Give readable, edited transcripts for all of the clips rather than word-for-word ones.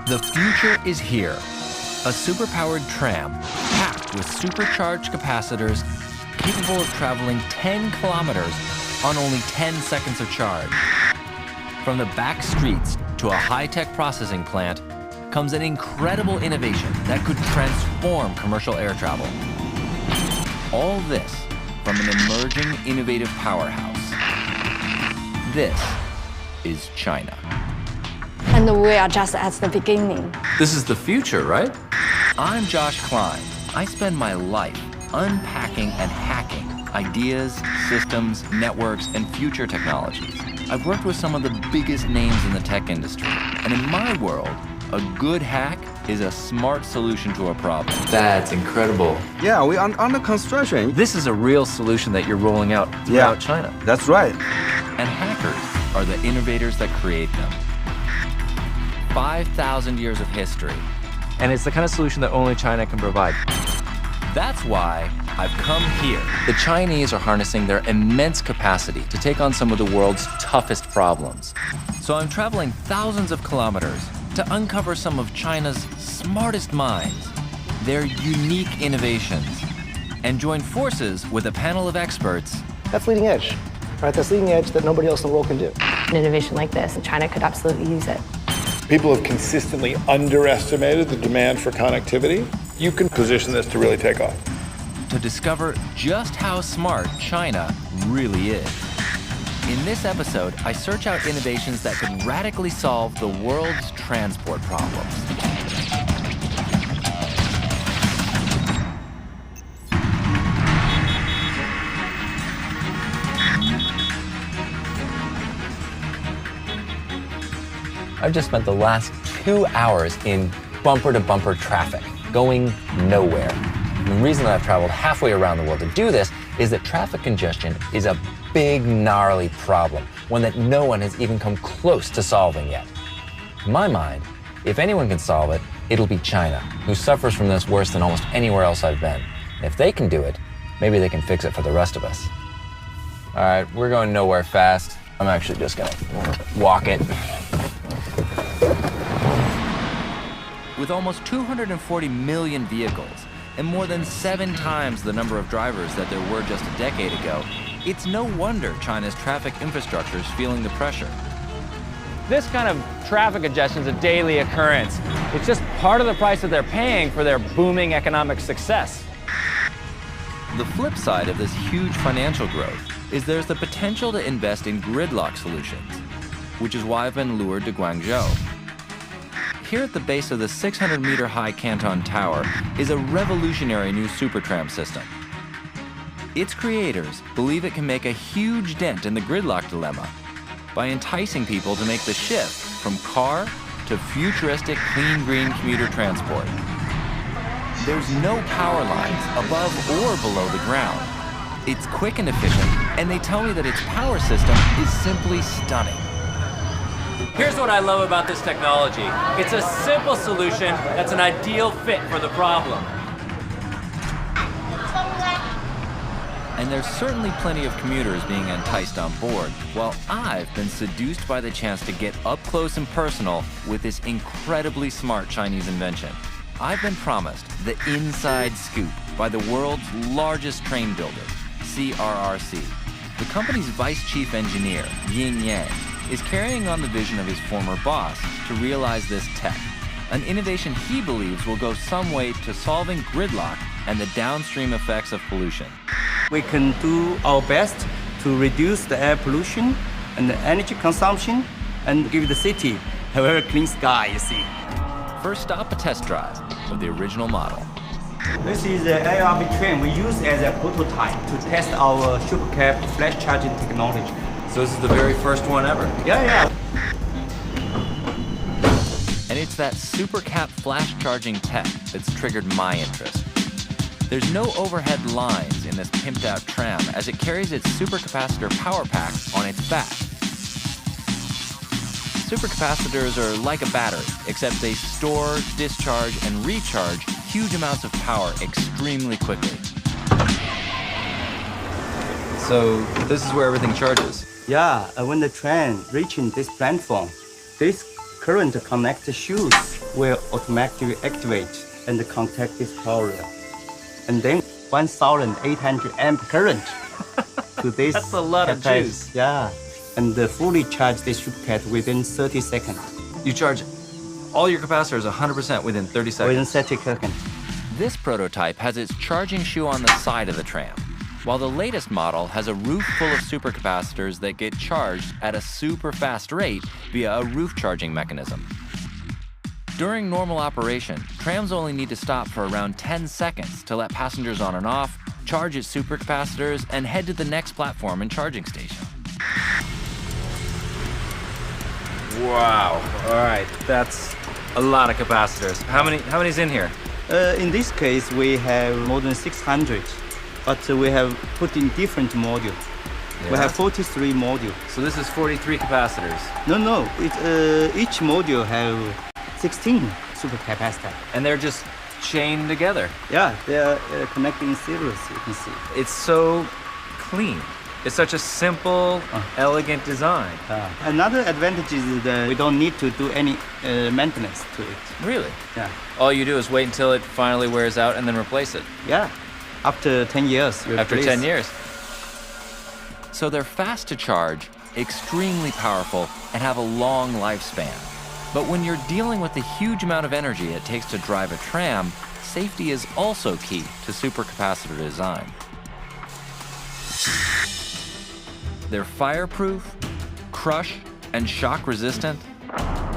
The future is here. A superpowered tram packed with supercharged capacitors capable of traveling 10 kilometers on only 10 seconds of charge. From the back streets to a high-tech processing plant comes an incredible innovation that could transform commercial air travel. All this from an emerging innovative powerhouse. This is China. And we are just at the beginning. This is the future, right? I'm Josh Klein. I spend my life unpacking and hacking ideas, systems, networks, and future technologies. I've worked with some of the biggest names in the tech industry. And in my world, a good hack is a smart solution to a problem. That's incredible. Yeah, we are under construction. This is a real solution that you're rolling out throughout China. That's right. And hackers are the innovators that create them. 5,000 years of history. And it's the kind of solution that only China can provide. That's why I've come here. The Chinese are harnessing their immense capacity to take on some of the world's toughest problems. So I'm traveling thousands of kilometers to uncover some of China's smartest minds, their unique innovations, and join forces with a panel of experts. That's leading edge, right? That's leading edge that nobody else in the world can do. An innovation like this, and China could absolutely use it. People have consistently underestimated the demand for connectivity. You can position this to really take off. To discover just how smart China really is. In this episode, I search out innovations that could radically solve the world's transport problems. I've just spent the last 2 hours in bumper-to-bumper traffic, going nowhere. And the reason that I've traveled halfway around the world to do this is that traffic congestion is a big, gnarly problem, one that no one has even come close to solving yet. In my mind, if anyone can solve it, it'll be China, who suffers from this worse than almost anywhere else I've been. And if they can do it, maybe they can fix it for the rest of us. All right, we're going nowhere fast. I'm actually just gonna walk it. With almost 240 million vehicles and more than 7 times the number of drivers that there were just a decade ago, it's no wonder China's traffic infrastructure is feeling the pressure. This kind of traffic congestion is a daily occurrence. It's just part of the price that they're paying for their booming economic success. The flip side of this huge financial growth is there's the potential to invest in gridlock solutions, which is why I've been lured to Guangzhou. Here at the base of the 600-meter-high Canton Tower is a revolutionary new supertram system. Its creators believe it can make a huge dent in the gridlock dilemma by enticing people to make the shift from car to futuristic clean green commuter transport. There's no power lines above or below the ground. It's quick and efficient, and they tell me that its power system is simply stunning. Here's what I love about this technology. It's a simple solution that's an ideal fit for the problem. And there's certainly plenty of commuters being enticed on board, while I've been seduced by the chance to get up close and personal with this incredibly smart Chinese invention. I've been promised the inside scoop by the world's largest train builder, CRRC. The company's vice chief engineer, Ying Yang, is carrying on the vision of his former boss to realize this tech, an innovation he believes will go some way to solving gridlock and the downstream effects of pollution. We can do our best to reduce the air pollution and the energy consumption and give the city a very clean sky, you see. First stop, a test drive of the original model. This is the ARB train we use as a prototype to test our supercab flash charging technology. So this is the very first one ever? Yeah. And it's that supercap flash charging tech that's triggered my interest. There's no overhead lines in this pimped out tram as it carries its supercapacitor power pack on its back. Supercapacitors are like a battery, except they store, discharge, and recharge huge amounts of power extremely quickly. So this is where everything charges? Yeah, when the train reaching this platform, this current connects the shoes will automatically activate and contact this power rail. And then 1,800 amp current to this. That's a lot of capacitor. juice. Yeah. And fully charge this supercat within 30 seconds. You charge all your capacitors 100% within 30 seconds. Within 30 seconds. This prototype has its charging shoe on the side of the tram, while the latest model has a roof full of supercapacitors that get charged at a super fast rate via a roof charging mechanism. During normal operation, trams only need to stop for around 10 seconds to let passengers on and off, charge its supercapacitors, and head to the next platform and charging station. Wow. All right, that's a lot of capacitors. How many's in here? In this case, we have more than 600, but we have put in different modules. Yeah. We have 43 modules. So this is 43 capacitors. No, each module have 16 supercapacitor. And they're just chained together. Yeah, they are connected in series, you can see. It's so clean. It's such a simple, elegant design. Another advantage is that we don't need to do any maintenance to it. Really? Yeah. All you do is wait until it finally wears out and then replace it. Yeah. After 10 years. After 10 years. So they're fast to charge, extremely powerful, and have a long lifespan. But when you're dealing with the huge amount of energy it takes to drive a tram, safety is also key to supercapacitor design. They're fireproof, crush, and shock resistant,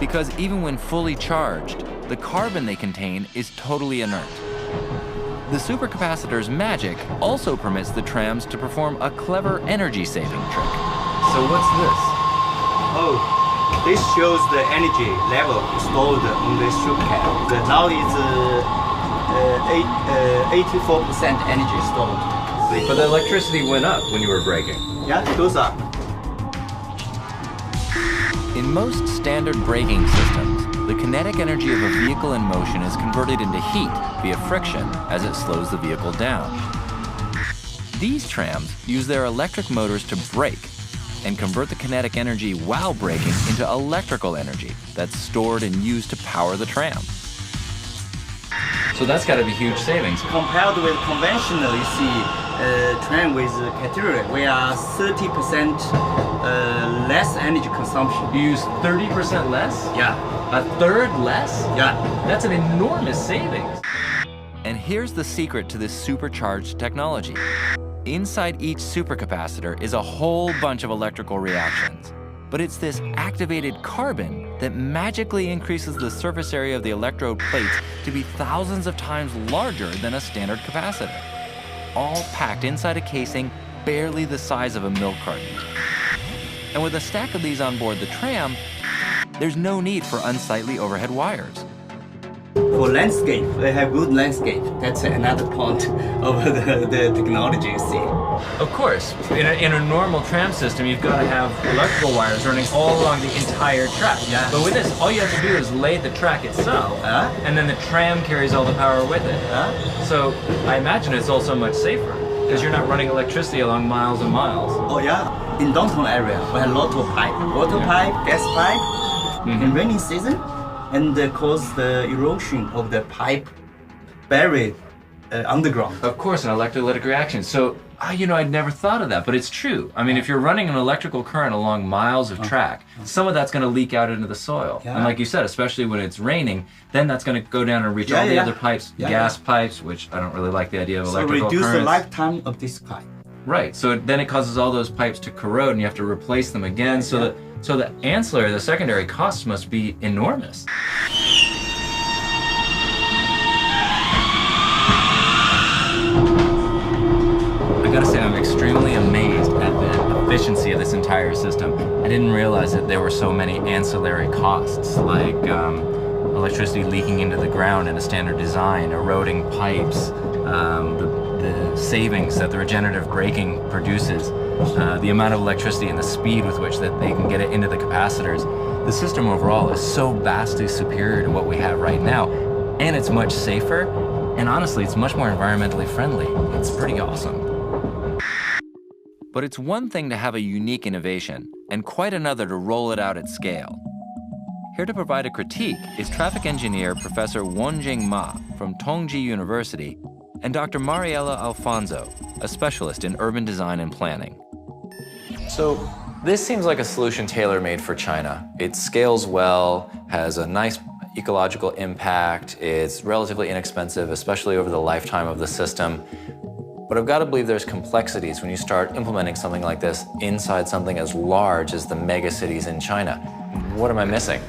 because even when fully charged, the carbon they contain is totally inert. The supercapacitor's magic also permits the trams to perform a clever energy-saving trick. So what's this? Oh, this shows the energy level stored on this supercat. Now it's 84% energy stored. But the electricity went up when you were braking. Yeah, it goes up. In most standard braking systems, the kinetic energy of a vehicle in motion is converted into heat via friction as it slows the vehicle down. These trams use their electric motors to brake and convert the kinetic energy while braking into electrical energy that's stored and used to power the tram. So that's got to be huge savings. Compared with conventional, you see, tram with cathedral, we are 30% less energy consumption. You use 30% less? Yeah. A third less? Yeah. That's an enormous savings. And here's the secret to this supercharged technology. Inside each supercapacitor is a whole bunch of electrical reactions. But it's this activated carbon that magically increases the surface area of the electrode plates to be thousands of times larger than a standard capacitor. All packed inside a casing barely the size of a milk carton. And with a stack of these on board the tram, there's no need for unsightly overhead wires. For landscape, they have good landscape. That's another point of the technology you see. Of course, in a normal tram system, you've got to have electrical wires running all along the entire track. Yeah. But with this, all you have to do is lay the track itself, and then the tram carries all the power with it. So I imagine it's also much safer, because you're not running electricity along miles and miles. Oh yeah. In downtown area, we have a lot of pipe. Water pipe, gas pipe. In rainy season, and cause the erosion of the pipe buried underground. Of course, an electrolytic reaction. So, I'd never thought of that, but it's true. I mean, if you're running an electrical current along miles of track, some of that's going to leak out into the soil. Yeah. And like you said, especially when it's raining, then that's going to go down and reach all the other pipes, gas pipes, which I don't really like the idea of electrical currents. So reduce the lifetime of this pipe. Right, so then it causes all those pipes to corrode and you have to replace them again, so the ancillary, the secondary costs must be enormous. I gotta say, I'm extremely amazed at the efficiency of this entire system. I didn't realize that there were so many ancillary costs, like electricity leaking into the ground in a standard design, eroding pipes, the savings that the regenerative braking produces, the amount of electricity and the speed with which that they can get it into the capacitors. The system overall is so vastly superior to what we have right now, and it's much safer, and honestly, it's much more environmentally friendly. It's pretty awesome. But it's one thing to have a unique innovation, and quite another to roll it out at scale. Here to provide a critique is traffic engineer Professor Wenjing Ma from Tongji University and Dr. Mariela Alfonso, a specialist in urban design and planning. So this seems like a solution tailor-made for China. It scales well, has a nice ecological impact, it's relatively inexpensive, especially over the lifetime of the system. But I've got to believe there's complexities when you start implementing something like this inside something as large as the mega cities in China. What am I missing?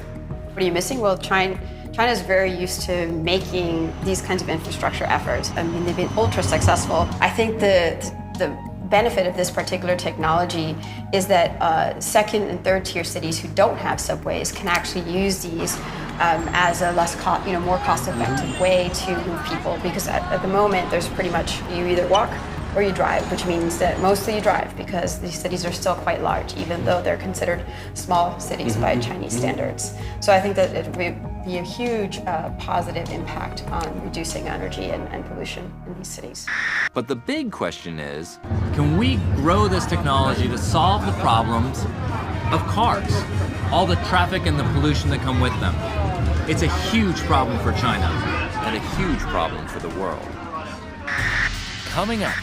What are you missing? Well, China is very used to making these kinds of infrastructure efforts. I mean, they've been ultra successful. I think the benefit of this particular technology is that second and third tier cities who don't have subways can actually use these as a more cost-effective way to move people. Because at the moment, there's pretty much you either walk or you drive, which means that mostly you drive because these cities are still quite large, even though they're considered small cities by Chinese standards. So I think that it would be a huge positive impact on reducing energy and pollution in these cities. But the big question is, Can we grow this technology to solve the problems of cars? All the traffic and the pollution that come with them. It's a huge problem for China. and a huge problem for the world. Coming up,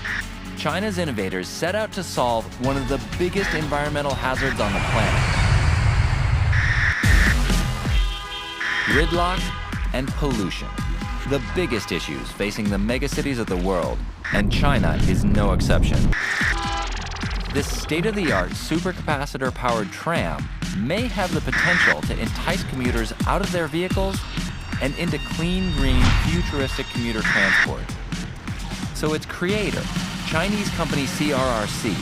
China's innovators set out to solve one of the biggest environmental hazards on the planet. Gridlock and pollution, the biggest issues facing the megacities of the world, and China is no exception. This state-of-the-art supercapacitor-powered tram may have the potential to entice commuters out of their vehicles and into clean, green, futuristic commuter transport. So its creator, Chinese company CRRC,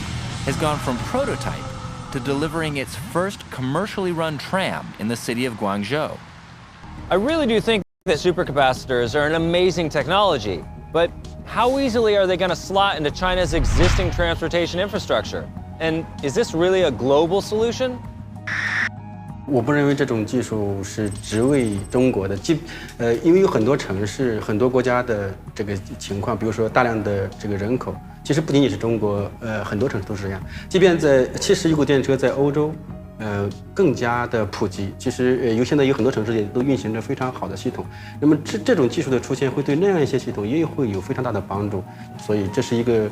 has gone from prototype to delivering its first commercially run tram in the city of Guangzhou. I really do think that supercapacitors are an amazing technology, but how easily are they going to slot into China's existing transportation infrastructure? And is this really a global solution? 我不认为这种技术是只为中国的，因为有很多城市、很多国家的这个情况，比如说大量的这个人口，其实不仅仅是中国，很多城市都是这样。即便其实有轨电车在欧洲，更加的普及，其实现在有很多城市也都运行着非常好的系统。那么这种技术的出现，会对那样一些系统也会有非常大的帮助。所以这是一个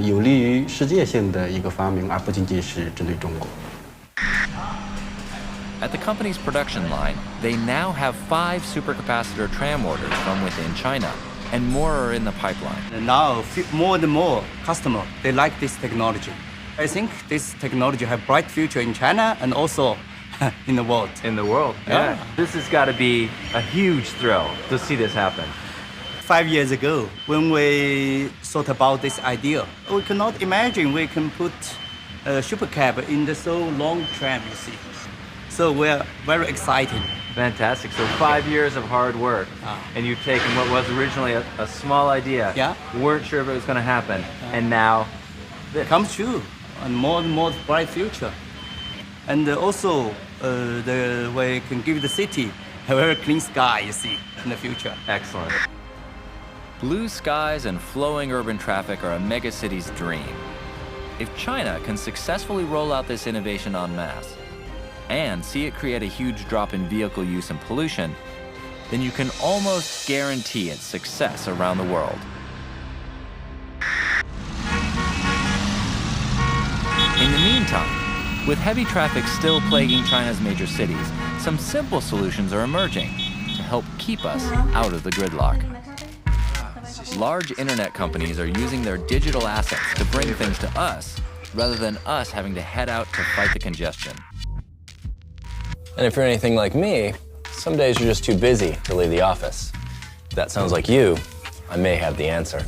有利于世界性的一个发明，而不仅仅是针对中国。 At the company's production line, they now have 5 supercapacitor tram orders from within China, and more are in the pipeline. And now, more and more customers, they like this technology. I think this technology has bright future in China and also in the world. In the world, yeah. This has got to be a huge thrill to see this happen. 5 years ago, when we thought about this idea, we could not imagine we can put a supercab in the so long tram, you see. So we're very excited. Fantastic. So 5 years of hard work, and you've taken what was originally a small idea. Yeah. Weren't sure if it was going to happen, and now it comes true, and more bright future. And also, we can give the city a very clean sky, you see, in the future. Excellent. Blue skies and flowing urban traffic are a megacity's dream. If China can successfully roll out this innovation en masse, and see it create a huge drop in vehicle use and pollution, then you can almost guarantee its success around the world. In the meantime, with heavy traffic still plaguing China's major cities, some simple solutions are emerging to help keep us out of the gridlock. Large internet companies are using their digital assets to bring things to us, rather than us having to head out to fight the congestion. And if you're anything like me, some days you're just too busy to leave the office. If that sounds like you, I may have the answer.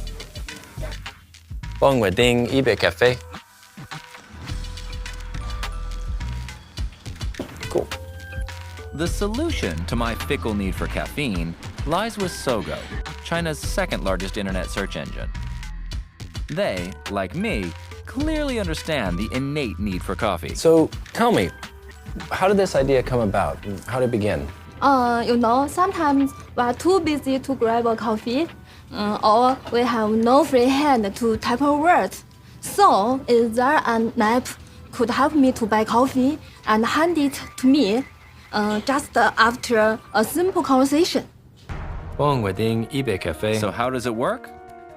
帮我订一杯咖啡。Cool. The solution to my fickle need for caffeine lies with Sogo, China's second largest internet search engine. They, like me, clearly understand the innate need for coffee. So tell me, how did this idea come about? How did it begin? Sometimes we are too busy to grab a coffee, or we have no free hand to type a word. So, is there an app could help me to buy coffee and hand it to me? just after a simple conversation. So how does it work?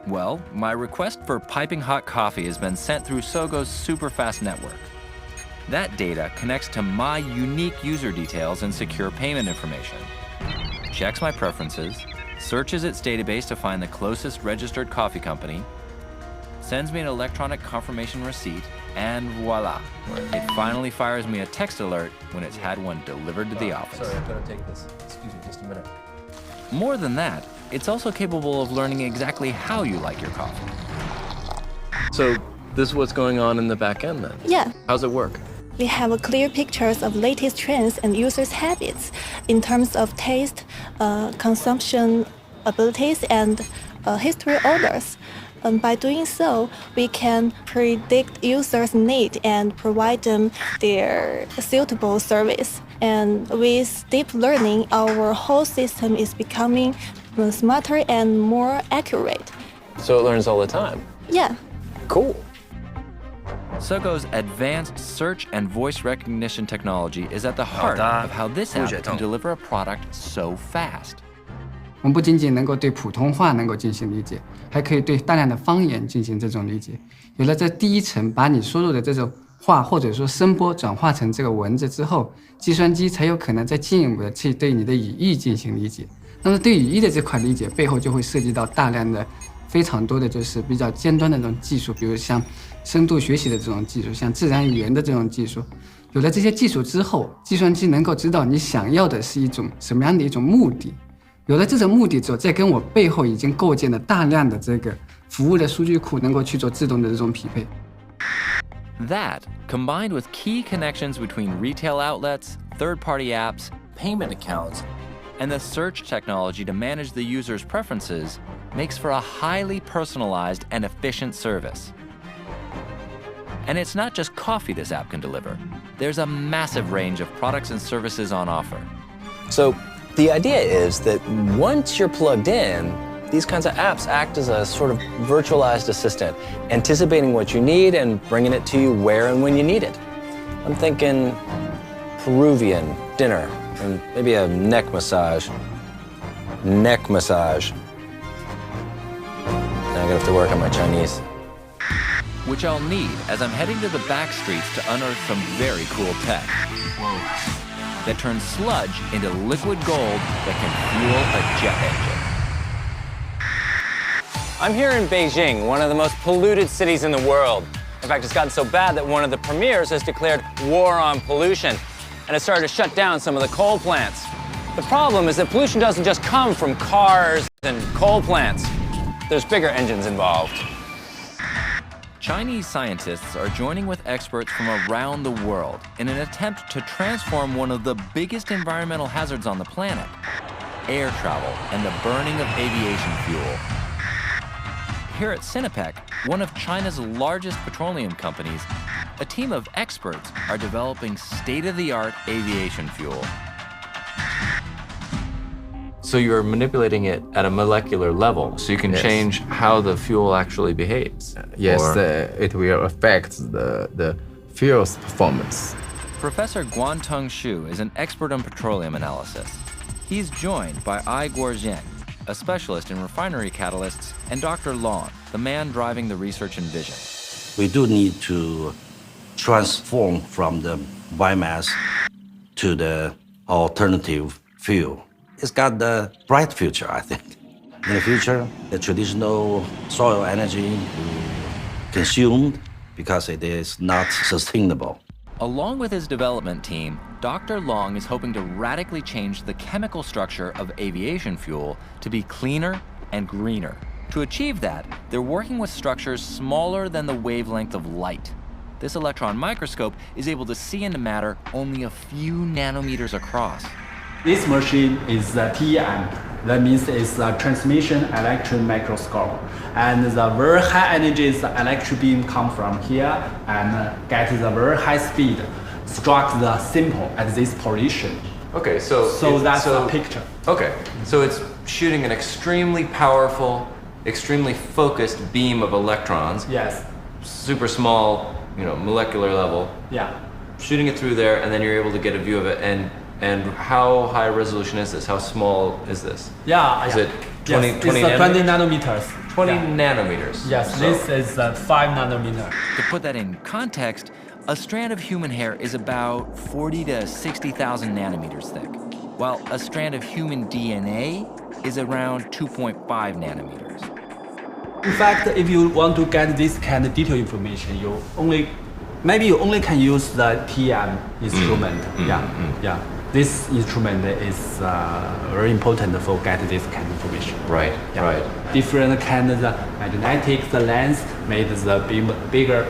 Well, my request for piping hot coffee has been sent through Sogo's super-fast network. That data connects to my unique user details and secure payment information, checks my preferences, searches its database to find the closest registered coffee company, sends me an electronic confirmation receipt, and voila, it finally fires me a text alert when it's had one delivered to the office. Sorry, I've got to take this. Excuse me, just a minute. More than that, it's also capable of learning exactly how you like your coffee. So this is what's going on in the back end then? Yeah. How's it work? We have clear pictures of latest trends and users' habits in terms of taste, consumption abilities, and history orders. By doing so, we can predict users' need and provide them their suitable service. And with deep learning, our whole system is becoming smarter and more accurate. So it learns all the time? Yeah. Cool. Sogo's advanced search and voice recognition technology is at the heart of how this app can deliver a product so fast. 我们不仅仅能够对普通话能够进行理解，还可以对大量的方言进行这种理解。有了这第一层，把你输入的这种话或者说声波转化成这个文字之后，计算机才有可能再进一步的去对你的语义进行理解。那么对语义的这块理解背后就会涉及到大量的非常多的就是比较尖端的这种技术，比如像深度学习的这种技术，像自然语言的这种技术。有了这些技术之后，计算机能够知道你想要的是一种什么样的一种目的。有了这种目的之后，再跟我背后已经构建了大量的这个服务的数据库，能够去做自动的这种匹配。That, combined with key connections between retail outlets, third-party apps, payment accounts, and the search technology to manage the user's preferences, makes for a highly personalized and efficient service. And it's not just coffee this app can deliver. There's a massive range of products and services on offer. So the idea is that once you're plugged in, these kinds of apps act as a sort of virtualized assistant, anticipating what you need and bringing it to you where and when you need it. I'm thinking Peruvian dinner and maybe a neck massage. Neck massage. Now I'm gonna have to work on my Chinese. Which I'll need as I'm heading to the back streets to unearth some very cool tech. Whoa. That turns sludge into liquid gold that can fuel a jet engine. I'm here in Beijing, one of the most polluted cities in the world. In fact, it's gotten so bad that one of the premiers has declared war on pollution and has started to shut down some of the coal plants. The problem is that pollution doesn't just come from cars and coal plants. There's bigger engines involved. Chinese scientists are joining with experts from around the world in an attempt to transform one of the biggest environmental hazards on the planet, air travel and the burning of aviation fuel. Here at Sinopec, one of China's largest petroleum companies, a team of experts are developing state-of-the-art aviation fuel. So you're manipulating it at a molecular level, so you can change how the fuel actually behaves. Yes, it will affect the fuel's performance. Professor Guanteng Xu is an expert on petroleum analysis. He's joined by Ai Guozhen, a specialist in refinery catalysts, and Dr. Long, the man driving the research and vision. We do need to transform from the biomass to the alternative fuel. It's got the bright future, I think. In the future, the traditional soil energy will be consumed because it is not sustainable. Along with his development team, Dr. Long is hoping to radically change the chemical structure of aviation fuel to be cleaner and greener. To achieve that, they're working with structures smaller than the wavelength of light. This electron microscope is able to see into matter only a few nanometers across. This machine is the TEM. That means it's a transmission electron microscope. And the very high energy electron beam come from here and get the very high speed, struck the sample at this position. Okay, so that's the picture. Okay, so it's shooting an extremely powerful, extremely focused beam of electrons. Yes. Super small, molecular level. Yeah. Shooting it through there, and then you're able to get a view of it. And And how high resolution is this? How small is this? Yeah. Is it 20, yes, 20 it's nanometers? 20 nanometers. 20 Yeah. nanometers. Yes, So- this is 5 nanometer. To put that in context, a strand of human hair is about 40 to 60,000 nanometers thick, while a strand of human DNA is around 2.5 nanometers. In fact, if you want to get this kind of detailed information, you only can use the TM instrument. Yeah. This instrument is very important for get this kind of information. Right. Different kind of magnetics, the lens made the bigger.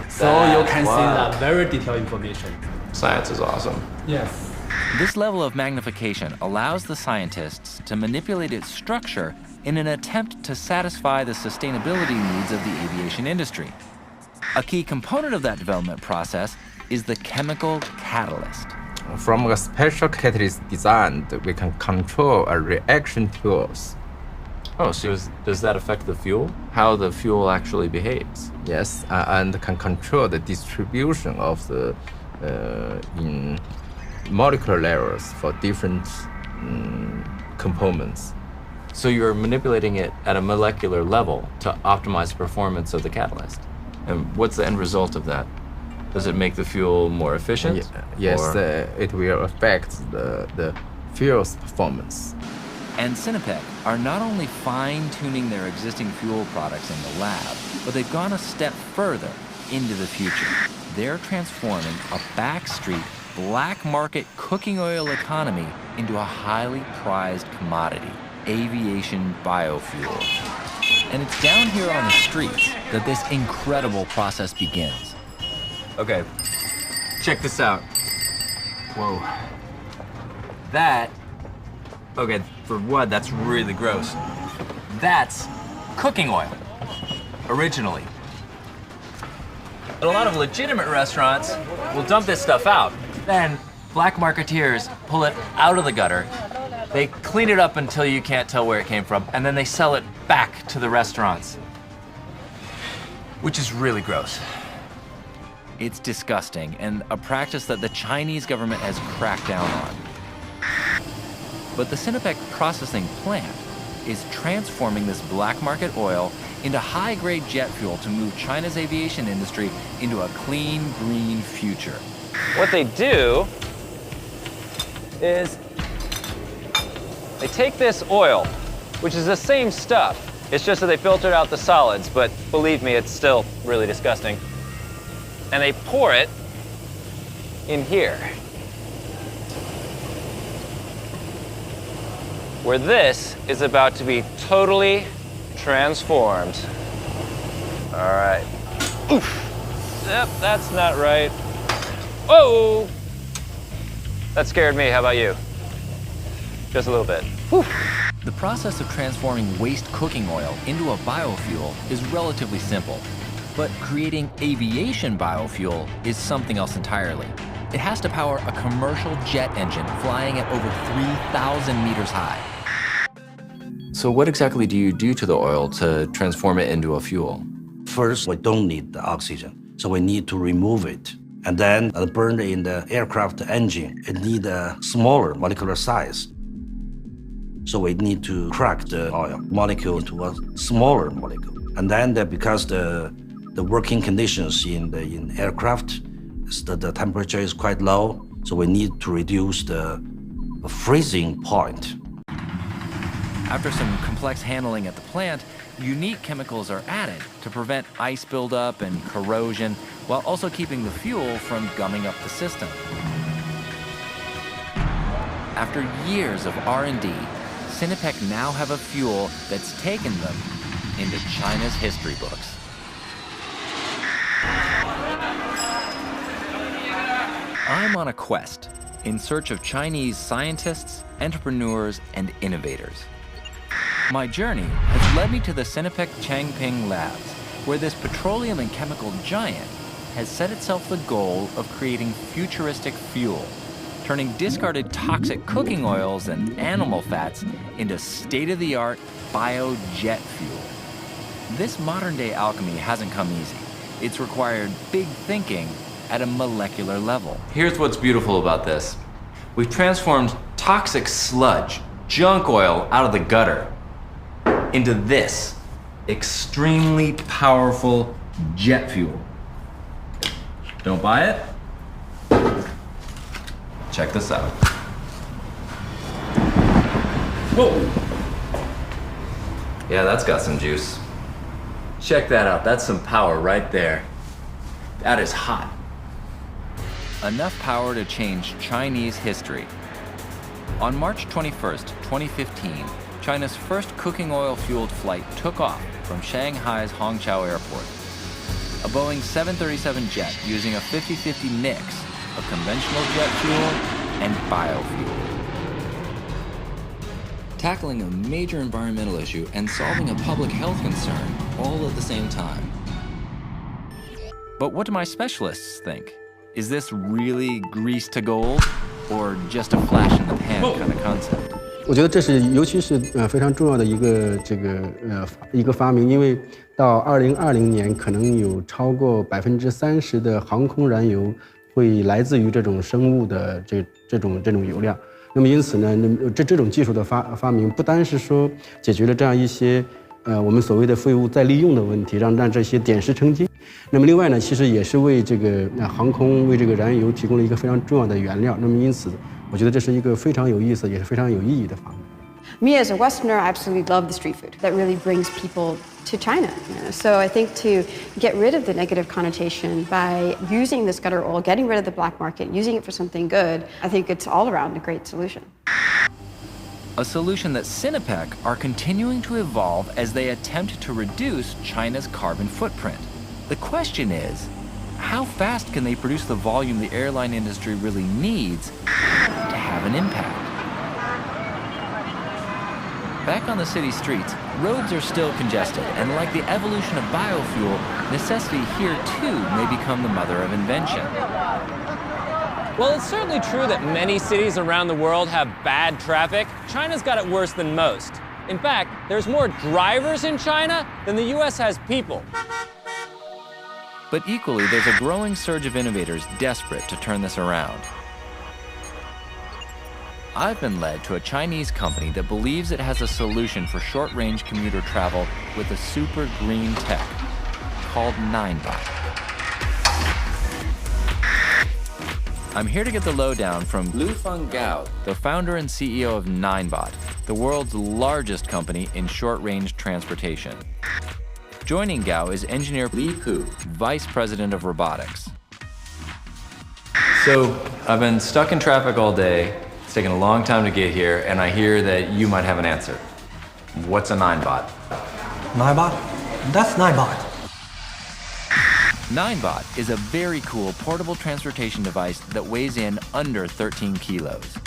So you can see the very detailed information. Science is awesome. Yes. This level of magnification allows the scientists to manipulate its structure in an attempt to satisfy the sustainability needs of the aviation industry. A key component of that development process is the chemical catalyst. From a special catalyst designed, we can control a reaction tools. Oh, so does that affect the fuel? How the fuel actually behaves? Yes, and can control the distribution of the in molecular layers for different components. So you're manipulating it at a molecular level to optimize performance of the catalyst. And what's the end result of that? Does it make the fuel more efficient? Yes, it will affect the fuel's performance. And Sinopec are not only fine-tuning their existing fuel products in the lab, but they've gone a step further into the future. They're transforming a backstreet, black market cooking oil economy into a highly prized commodity, aviation biofuel. And it's down here on the streets that this incredible process begins. Okay, check this out. Whoa. Okay, for one, that's really gross. That's cooking oil, originally. But a lot of legitimate restaurants will dump this stuff out. Then black marketeers pull it out of the gutter. They clean it up until you can't tell where it came from, and then they sell it back to the restaurants, which is really gross. It's disgusting and a practice that the Chinese government has cracked down on. But the Sinopec processing plant is transforming this black market oil into high-grade jet fuel to move China's aviation industry into a clean, green future. What they do is they take this oil, which is the same stuff. It's just that they filtered out the solids, but believe me, it's still really disgusting. And they pour it in here, where this is about to be totally transformed. All right. Oof. Yep, that's not right. Whoa! That scared me. How about you? Just a little bit. Whew. The process of transforming waste cooking oil into a biofuel is relatively simple. But creating aviation biofuel is something else entirely. It has to power a commercial jet engine flying at over 3,000 meters high. So what exactly do you do to the oil to transform it into a fuel? First, we don't need the oxygen, so we need to remove it. And then burn in the aircraft engine, it needs a smaller molecular size. So we need to crack the oil molecule into a smaller molecule. And then because the working conditions in aircraft, the temperature is quite low, so we need to reduce the freezing point. After some complex handling at the plant, unique chemicals are added to prevent ice buildup and corrosion, while also keeping the fuel from gumming up the system. After years of R&D, Sinopec now have a fuel that's taken them into China's history books. I'm on a quest in search of Chinese scientists, entrepreneurs, and innovators. My journey has led me to the Sinopec Changping Labs, where this petroleum and chemical giant has set itself the goal of creating futuristic fuel, turning discarded toxic cooking oils and animal fats into state-of-the-art biojet fuel. This modern-day alchemy hasn't come easy. It's required big thinking at a molecular level. Here's what's beautiful about this. We've transformed toxic sludge, junk oil out of the gutter into this extremely powerful jet fuel. Don't buy it? Check this out. Whoa! Yeah, that's got some juice. Check that out. That's some power right there. That is hot. Enough power to change Chinese history. On March 21st, 2015, China's first cooking oil-fueled flight took off from Shanghai's Hongqiao Airport. A Boeing 737 jet using a 50-50 mix of conventional jet fuel and biofuel. Tackling a major environmental issue and solving a public health concern all at the same time. But what do my specialists think? Is this really grease to gold, or just a flash in the pan kind of concept? 我觉得这是尤其是非常重要的一个发明，因为到2020年可能有超过30%的航空燃油会来自于这种生物的这种油量。那么因此呢，这种技术的发明不单是说解决了这样一些我们所谓的废物再利用的问题，让这些点石成金。那么另外呢，其实也是为这个航空为这个燃油提供了一个非常重要的原料。那么因此，我觉得这是一个非常有意思也是非常有意义的发明。Me as a Westerner, I absolutely love the street food that really brings people to China. So I think to get rid of the negative connotation by using this gutter oil, getting rid of the black market, using it for something good, I think it's all around a great solution. A solution that Sinopec are continuing to evolve as they attempt to reduce China's carbon footprint. The question is, how fast can they produce the volume the airline industry really needs to have an impact? Back on the city streets, roads are still congested, and like the evolution of biofuel, necessity here too may become the mother of invention. Well, it's certainly true that many cities around the world have bad traffic. China's got it worse than most. In fact, there's more drivers in China than the US has people. But equally, there's a growing surge of innovators desperate to turn this around. I've been led to a Chinese company that believes it has a solution for short-range commuter travel with a super green tech called 9bot. I'm here to get the lowdown from Lufeng Gao, the founder and CEO of 9bot, the world's largest company in short-range transportation. Joining Gao is engineer Li Pu, vice president of robotics. So, I've been stuck in traffic all day. It's taken a long time to get here, and I hear that you might have an answer. What's a 9bot? 9bot? That's 9bot. 9bot is a very cool portable transportation device that weighs in under 13 kilos.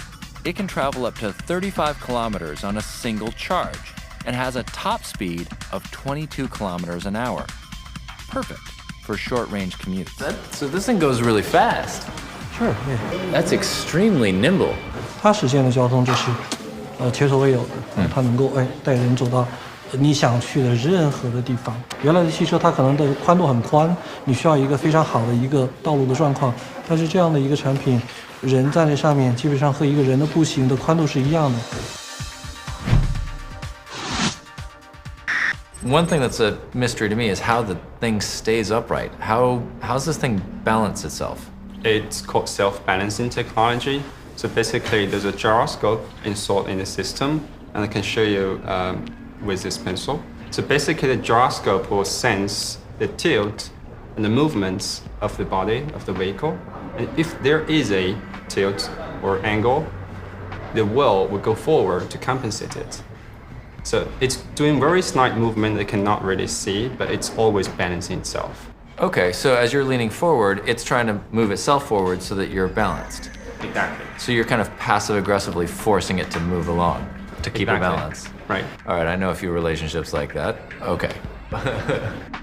It can travel up to 35 kilometers on a single charge and has a top speed of 22 kilometers an hour. Perfect for short-range commutes. So this thing goes really fast. Sure, yeah. That's extremely nimble. 它实现的交通就是前所未有的，它能够带人走到你想去的任何的地方。原来的汽车它可能的宽度很宽，你需要一个非常好的一个道路的状况，但是这样的一个产品，人站在上面基本上和一个人的步行的宽度是一样的。One thing that's a mystery to me is how the thing stays upright. How's this thing balance itself? It's called self-balancing technology. So basically, there's a gyroscope installed in the system, and I can show you with this pencil. So basically, the gyroscope will sense the tilt and the movements of the body of the vehicle. And if there is a tilt or angle, the wheel will go forward to compensate it. So it's doing very slight movement that cannot really see, but it's always balancing itself. Okay, so as you're leaning forward, it's trying to move itself forward so that you're balanced. Exactly. So you're kind of passive-aggressively forcing it to move along, to keep it balanced. Right. All right, I know a few relationships like that. Okay.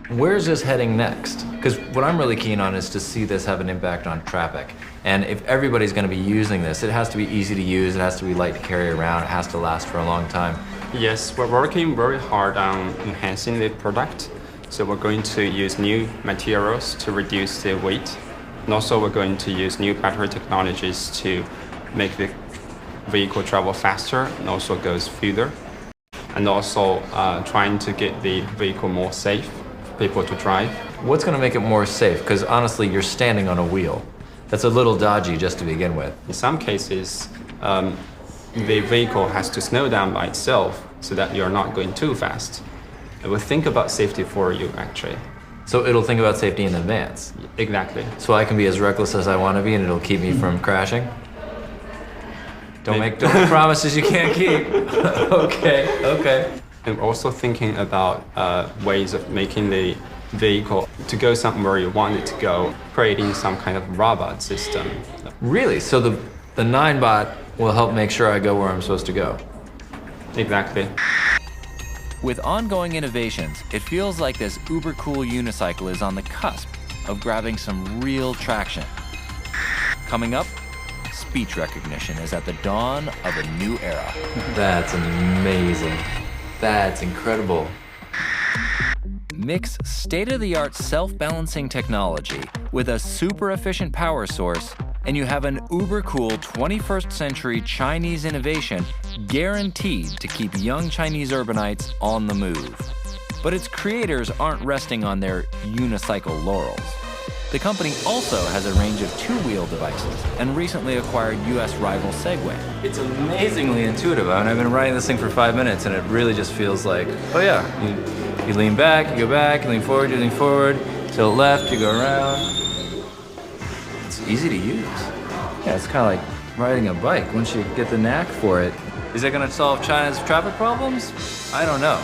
Where's this heading next? Because what I'm really keen on is to see this have an impact on traffic. And if everybody's going to be using this, it has to be easy to use, it has to be light to carry around, it has to last for a long time. Yes, we're working very hard on enhancing the product. So we're going to use new materials to reduce the weight. And also we're going to use new battery technologies to make the vehicle travel faster and also goes further. And also trying to get the vehicle more safe for people to drive. What's going to make it more safe? Because honestly, you're standing on a wheel. That's a little dodgy just to begin with. In some cases, the vehicle has to slow down by itself so that you're not going too fast. It will think about safety for you, actually. So it'll think about safety in advance? Exactly. So I can be as reckless as I want to be and it'll keep me from crashing? Don't make promises you can't keep. Okay. I'm also thinking about ways of making the vehicle to go somewhere you want it to go, creating some kind of robot system. Really? So the 9bot will help make sure I go where I'm supposed to go? Exactly. With ongoing innovations, it feels like this uber cool unicycle is on the cusp of grabbing some real traction. Coming up, speech recognition is at the dawn of a new era. That's amazing. That's incredible. Mix state-of-the-art self-balancing technology with a super efficient power source, and you have an uber-cool 21st century Chinese innovation guaranteed to keep young Chinese urbanites on the move. But its creators aren't resting on their unicycle laurels. The company also has a range of two-wheel devices and recently acquired US rival Segway. It's amazingly intuitive. I mean, I've been riding this thing for 5 minutes and it really just feels like, oh yeah, you lean back, you go back, you lean forward, to the left, you go around. It's easy to use. Yeah, it's kind of like riding a bike once you get the knack for it. Is it going to solve China's traffic problems? I don't know.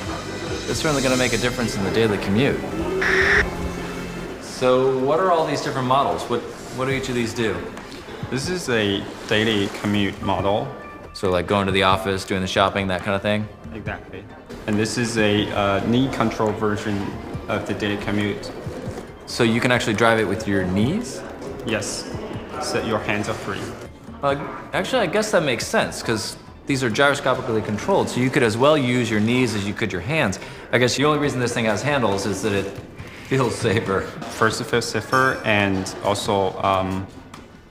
It's certainly going to make a difference in the daily commute. So what are all these different models? What do each of these do? This is a daily commute model. So like going to the office, doing the shopping, that kind of thing? Exactly. And this is a knee control version of the daily commute. So you can actually drive it with your knees? Yes. So your hands are free. Actually, I guess that makes sense because these are gyroscopically controlled, so you could as well use your knees as you could your hands. I guess the only reason this thing has handles is that it feels safer. First, it feels safer, and also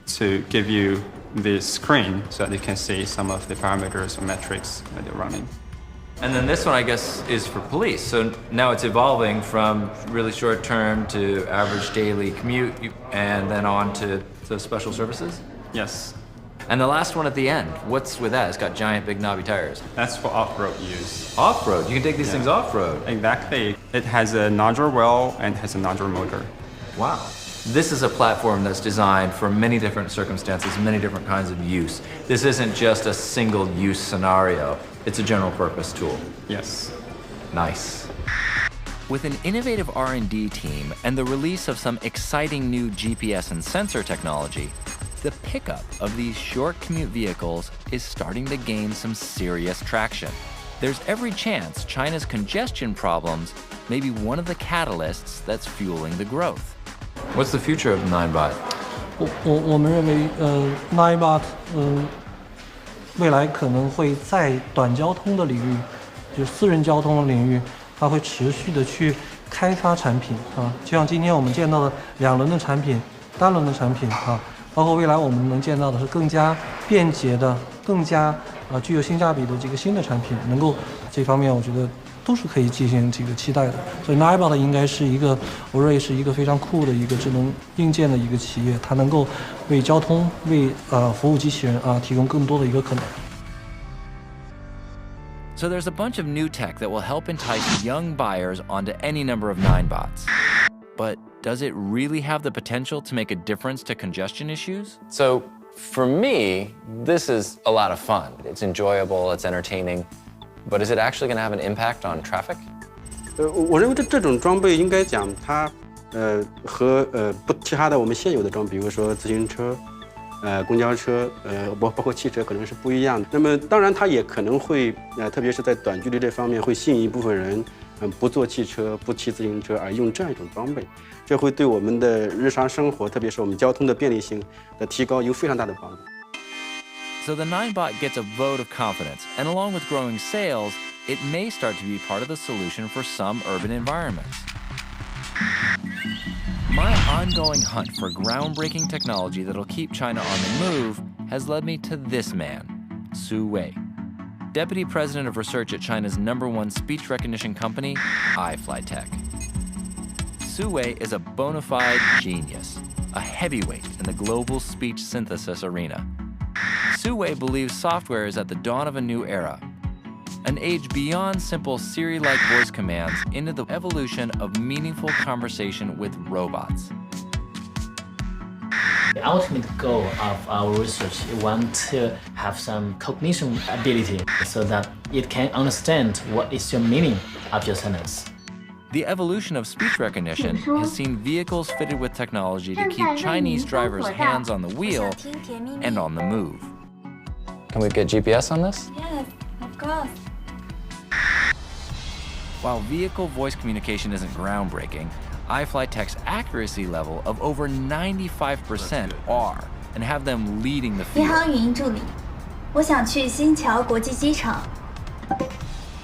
to give you this screen so that you can see some of the parameters or metrics that you're running. And then this one, I guess, is for police. So now it's evolving from really short term to average daily commute and then on to special services? Yes. And the last one at the end, what's with that? It's got giant, big, knobby tires. That's for off-road use. Off-road? You can take these things off-road? Exactly. It has a nodule wheel and has a nodule motor. Wow. This is a platform that's designed for many different circumstances, many different kinds of use. This isn't just a single-use scenario. It's a general-purpose tool. Yes. Nice. With an innovative R&D team and the release of some exciting new GPS and sensor technology, the pickup of these short commute vehicles is starting to gain some serious traction. There's every chance China's congestion problems may be one of the catalysts that's fueling the growth. What's the future of 9bot? 我们认为，9bot 未来可能会在短交通的领域，就私人交通的领域，它会持续的去开发产品啊，就像今天我们见到的2轮的产品、单轮的产品啊，包括未来我们能见到的是更加便捷的、更加具有性价比的这个新的产品，能够这方面我觉得都是可以进行这个期待的。所以 9bot 应该是一个，我认为是一个非常酷的一个智能硬件的一个企业，它能够为交通、为服务机器人提供更多的一个可能。So there's a bunch of new tech that will help entice young buyers onto any number of 9bots. But does it really have the potential to make a difference to congestion issues? So for me, this is a lot of fun. It's enjoyable, it's entertaining, but is it actually going to have an impact on traffic? 我认为这种装备应该讲它和其他的我们现有的装备，比如说自行车、公交车、包括汽车可能是不一样的。那么当然它也可能会特别是在短距离这方面会吸引一部分人不坐汽车、不骑自行车而用这样一种装备，这会对我们的日常生活，特别是我们交通的便利性的提高有非常大的帮助。So the 9bot gets a vote of confidence, and along with growing sales, it may start to be part of the solution for some urban environments. My ongoing hunt for groundbreaking technology that'll keep China on the move has led me to this man, Su Wei, Deputy President of Research at China's #1 speech recognition company, iFlyTek. Su Wei is a bona fide genius, a heavyweight in the global speech synthesis arena. Su Wei believes software is at the dawn of a new era, an age beyond simple Siri-like voice commands into the evolution of meaningful conversation with robots. The ultimate goal of our research is want to have some cognition ability so that it can understand what is your meaning of your sentence. The evolution of speech recognition has seen vehicles fitted with technology to keep Chinese drivers' hands on the wheel and on the move. Can we get GPS on this? Yes, of course. While vehicle voice communication isn't groundbreaking, iFlyTek's accuracy level of over 95% are, and have them leading the 银行 field. 语音助理，我想去新桥国际机场。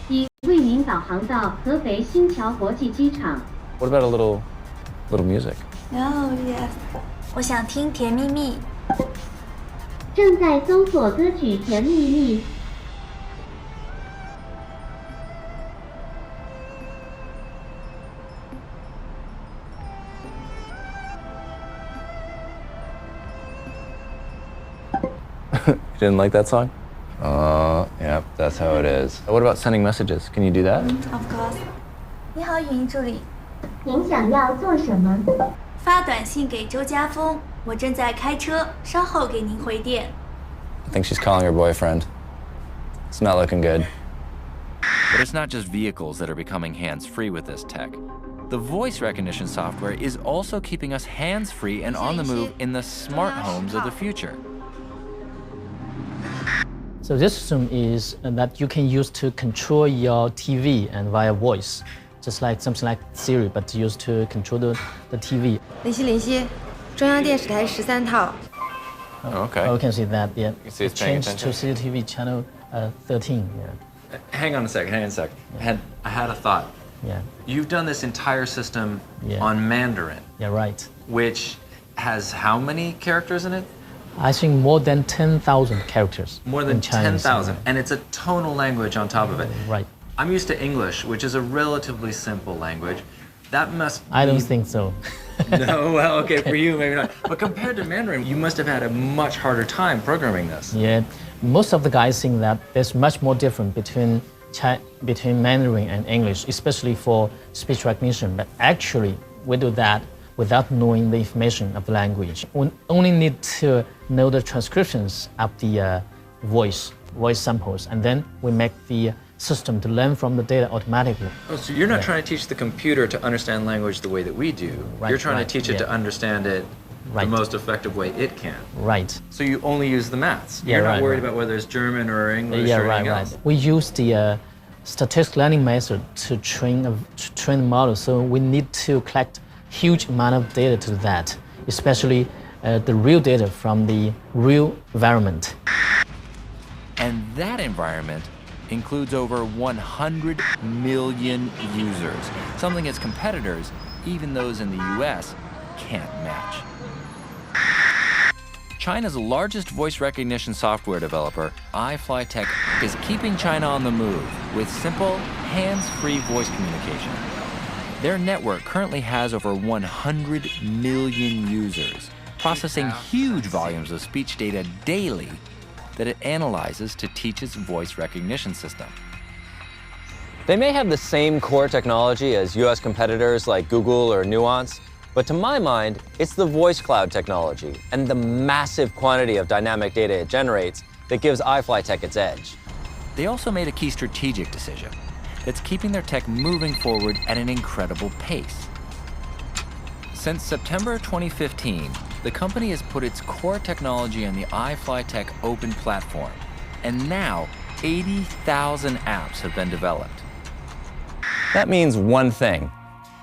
已为您导航到合肥新桥国际机场。 What about a little music? Oh yes， 我想听《甜蜜蜜》。正在搜索歌曲《甜蜜蜜》。 You didn't like that song? Yeah, that's how it is. What about sending messages? Can you do that? Of course。你好，语音助理，您想要做什么？发短信给周家峰，我正在开车，稍后给您回电。 I think she's calling her boyfriend. It's not looking good. But it's not just vehicles that are becoming hands-free with this tech. The voice recognition software is also keeping us hands-free and on the move in the smart homes of the future. So this system is that you can use to control your TV and via voice, just like something like Siri, but used to control the TV. 林夕，中央电视台13套。 Okay. Oh, we can see that. Yeah. You see it's It paying changed to attention? CCTV channel 13. Yeah. Hang on a second. I had a thought. Yeah. You've done this entire system Yeah. on Mandarin. Yeah. Right. Which has how many characters in it? I think more than 10,000 characters. More than in Chinese. 10,000. And it's a tonal language on top of it. Right. I'm used to English, which is a relatively simple language. That must I don't be- think so. No, well, okay, for you, maybe not. But compared to Mandarin, you must have had a much harder time programming this. Yeah. Most of the guys think that there's much more difference between Mandarin and English, especially for speech recognition. But actually, we do that without knowing the information of the language. We only need to know the transcriptions of the voice samples, and then we make the system to learn from the data automatically. Oh, so you're not trying to teach the computer to understand language the way that we do. Right, you're trying right, to teach it to yeah. understand it Right. the most effective way it can. Right. So you only use the maths. Yeah, You're not right, worried right. about whether it's German or English Yeah, or right, anything right. else. We use the statistical learning method to train the model, so we need to collect huge amount of data to that, especially the real data from the real environment. And that environment includes over 100 million users, something its competitors, even those in the US, can't match. China's largest voice recognition software developer, iFlyTek, is keeping China on the move with simple, hands-free voice communication. Their network currently has over 100 million users, processing huge volumes of speech data daily that it analyzes to teach its voice recognition system. They may have the same core technology as US competitors like Google or Nuance, but to my mind, it's the voice cloud technology and the massive quantity of dynamic data it generates that gives iFlyTek its edge. They also made a key strategic decision that's keeping their tech moving forward at an incredible pace. Since September 2015, the company has put its core technology on the iFlyTek open platform, and now 80,000 apps have been developed. That means one thing.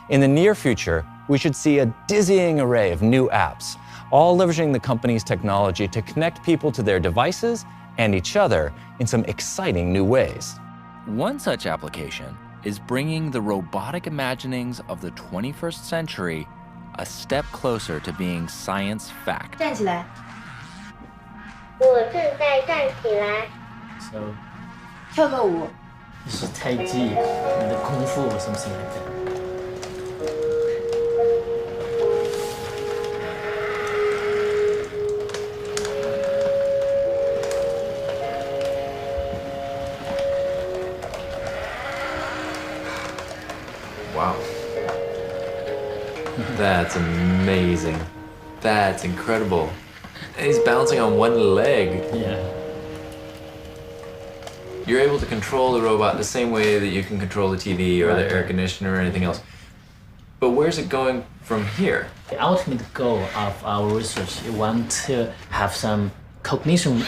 In the near future, we should see a dizzying array of new apps, all leveraging the company's technology to connect people to their devices and each other in some exciting new ways. One such application is bringing the robotic imaginings of the 21st century a step closer to being science fact. 站起来。我正在站起来。 So 跳个舞。是太极 the kung fu or something like that. Wow. That's amazing. That's incredible. And he's balancing on one leg. Yeah. You're able to control the robot the same way that you can control the TV or the Right. air conditioner or anything else. But where's it going from here? The ultimate goal of our research, we want to have some cognition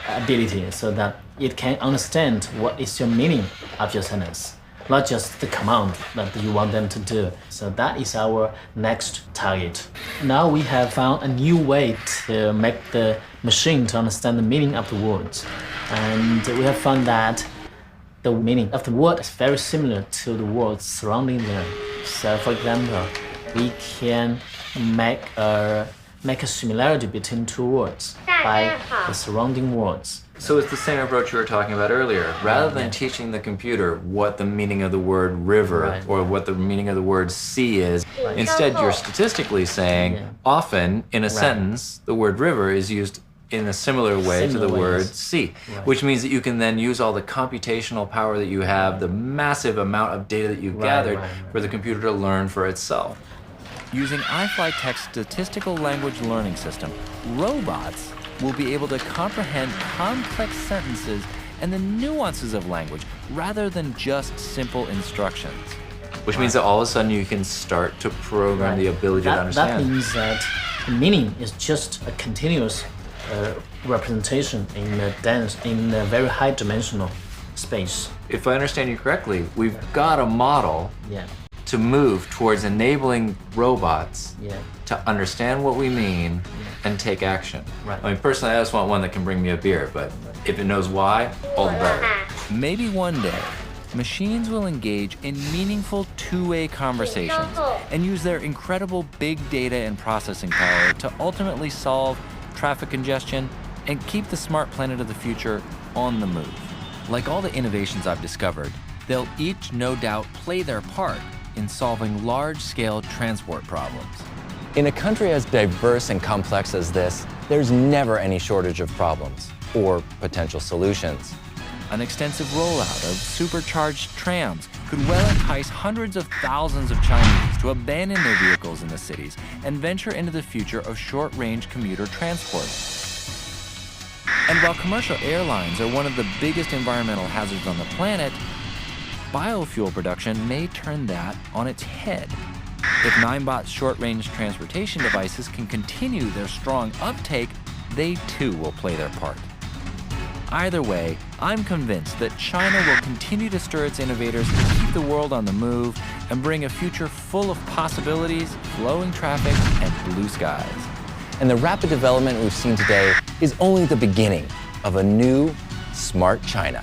ability so that it can understand what is your meaning of your sentence, not just the command that you want them to do. So that is our next target. Now we have found a new way to make the machine to understand the meaning of the words. And we have found that the meaning of the word is very similar to the words surrounding them. So for example, we can make a similarity between two words by the surrounding words. So it's the same approach you were talking about earlier. Rather than teaching the computer what the meaning of the word river or what the meaning of the word sea is, instead you're statistically saying often in a sentence the word river is used in a similar way to the word sea, which means that you can then use all the computational power that you have, the massive amount of data that you've gathered for the computer to learn for itself. Using iFlyTech's statistical language learning system, robots will be able to comprehend complex sentences and the nuances of language rather than just simple instructions. Which means that all of a sudden you can start to program the ability to understand. That means that the meaning is just a continuous representation in a very high dimensional space. If I understand you correctly, we've got a model to move towards enabling robots to understand what we mean and take action. Right. I mean, personally, I just want one that can bring me a beer, but if it knows why, all the better. Maybe one day, machines will engage in meaningful two-way conversations and use their incredible big data and processing power to ultimately solve traffic congestion and keep the smart planet of the future on the move. Like all the innovations I've discovered, they'll each no doubt play their part in solving large-scale transport problems. In a country as diverse and complex as this, there's never any shortage of problems or potential solutions. An extensive rollout of supercharged trams could well entice hundreds of thousands of Chinese to abandon their vehicles in the cities and venture into the future of short-range commuter transport. And while commercial airlines are one of the biggest environmental hazards on the planet, biofuel production may turn that on its head. If Ninebot's short-range transportation devices can continue their strong uptake, they too will play their part. Either way, I'm convinced that China will continue to stir its innovators to keep the world on the move and bring a future full of possibilities, flowing traffic, and blue skies. And the rapid development we've seen today is only the beginning of a new, smart China.